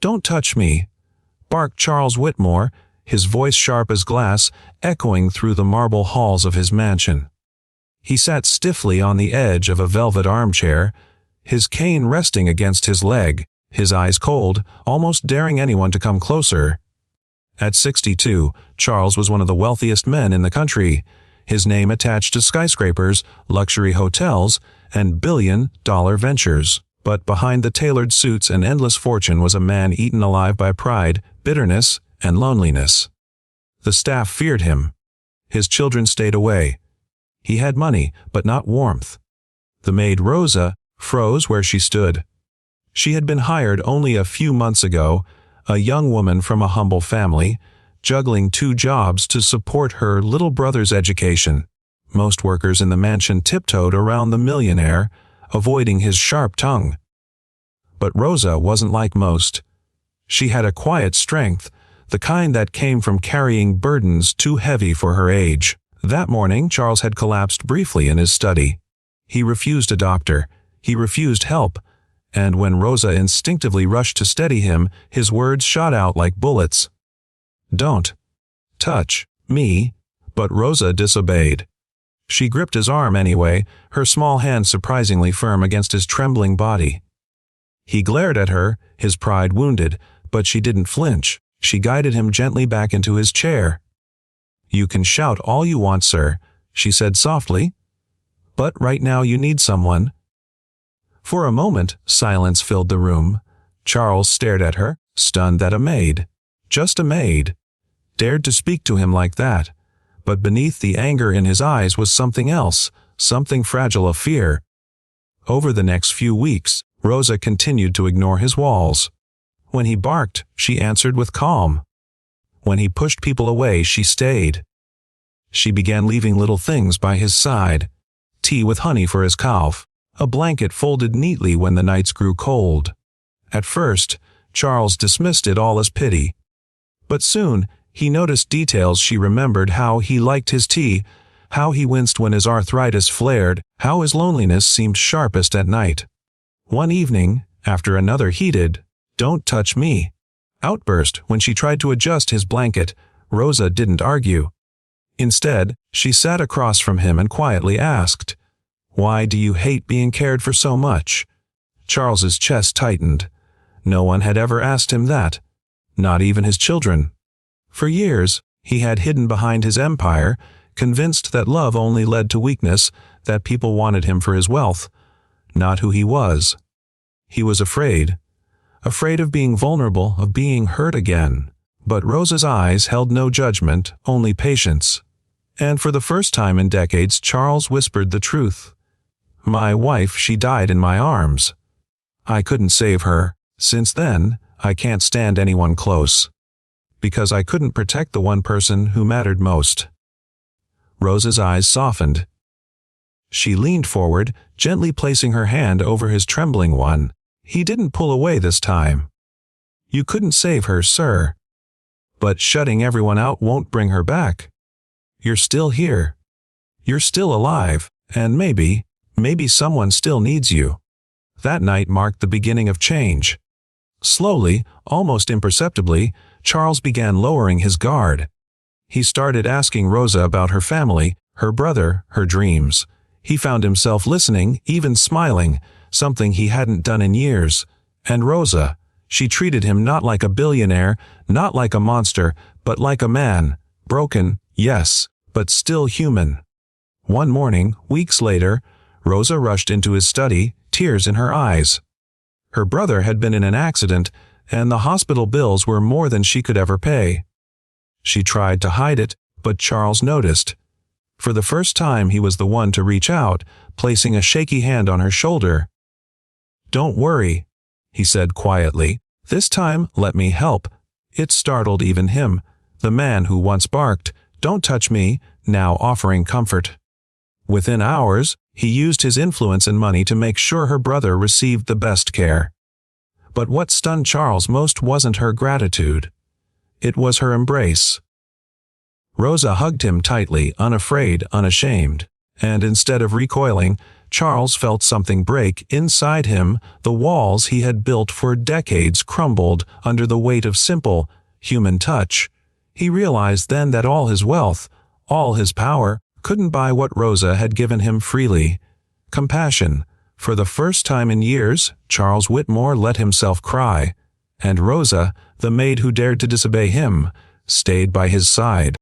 "Don't touch me," barked Charles Whitmore, his voice sharp as glass, echoing through the marble halls of his mansion. He sat stiffly on the edge of a velvet armchair, his cane resting against his leg, his eyes cold, almost daring anyone to come closer. At 62, Charles was one of the wealthiest men in the country, his name attached to skyscrapers, luxury hotels, and billion-dollar ventures. But behind the tailored suits and endless fortune was a man eaten alive by pride, bitterness, and loneliness. The staff feared him. His children stayed away. He had money, but not warmth. The maid Rosa froze where she stood. She had been hired only a few months ago, a young woman from a humble family, juggling 2 jobs to support her little brother's education. Most workers in the mansion tiptoed around the millionaire, avoiding his sharp tongue. But Rosa wasn't like most. She had a quiet strength, the kind that came from carrying burdens too heavy for her age. That morning, Charles had collapsed briefly in his study. He refused a doctor. He refused help. And when Rosa instinctively rushed to steady him, his words shot out like bullets. "Don't touch me." But Rosa disobeyed. She gripped his arm anyway, her small hand surprisingly firm against his trembling body. He glared at her, his pride wounded, but she didn't flinch. She guided him gently back into his chair. "You can shout all you want, sir," she said softly. "But right now you need someone." For a moment, silence filled the room. Charles stared at her, stunned that a maid, just a maid, dared to speak to him like that. But beneath the anger in his eyes was something else, something fragile of fear. Over the next few weeks, Rosa continued to ignore his walls. When he barked, she answered with calm. When he pushed people away, she stayed. She began leaving little things by his side. Tea with honey for his cough, a blanket folded neatly when the nights grew cold. At first, Charles dismissed it all as pity. But soon, he noticed details she remembered: how he liked his tea, how he winced when his arthritis flared, how his loneliness seemed sharpest at night. One evening, after another heated, "Don't touch me" outburst when she tried to adjust his blanket, Rosa didn't argue. Instead, she sat across from him and quietly asked, "Why do you hate being cared for so much?" Charles's chest tightened. No one had ever asked him that, not even his children. For years, he had hidden behind his empire, convinced that love only led to weakness, that people wanted him for his wealth, not who he was. He was afraid of being vulnerable, of being hurt again. But Rosa's eyes held no judgment, only patience. And for the first time in decades, Charles whispered the truth. "My wife, she died in my arms. I couldn't save her. Since then, I can't stand anyone close. Because I couldn't protect the one person who mattered most." Rosa's eyes softened. She leaned forward, gently placing her hand over his trembling one. He didn't pull away this time. "You couldn't save her, sir. But shutting everyone out won't bring her back. You're still here. You're still alive, and maybe someone still needs you." That night marked the beginning of change. Slowly, almost imperceptibly, Charles began lowering his guard. He started asking Rosa about her family, her brother, her dreams. He found himself listening, even smiling, something he hadn't done in years. And Rosa, she treated him not like a billionaire, not like a monster, but like a man. Broken, yes, but still human. One morning, weeks later, Rosa rushed into his study, tears in her eyes. Her brother had been in an accident, and the hospital bills were more than she could ever pay. She tried to hide it, but Charles noticed. For the first time, he was the one to reach out, placing a shaky hand on her shoulder. "Don't worry," he said quietly. "This time, let me help." It startled even him, the man who once barked, "Don't touch me," now offering comfort. Within hours, he used his influence and money to make sure her brother received the best care. But what stunned Charles most wasn't her gratitude. It was her embrace. Rosa hugged him tightly, unafraid, unashamed. And instead of recoiling, Charles felt something break inside him. The walls he had built for decades crumbled under the weight of simple, human touch. He realized then that all his wealth, all his power, couldn't buy what Rosa had given him freely: compassion. For the first time in years, Charles Whitmore let himself cry, and Rosa, the maid who dared to disobey him, stayed by his side.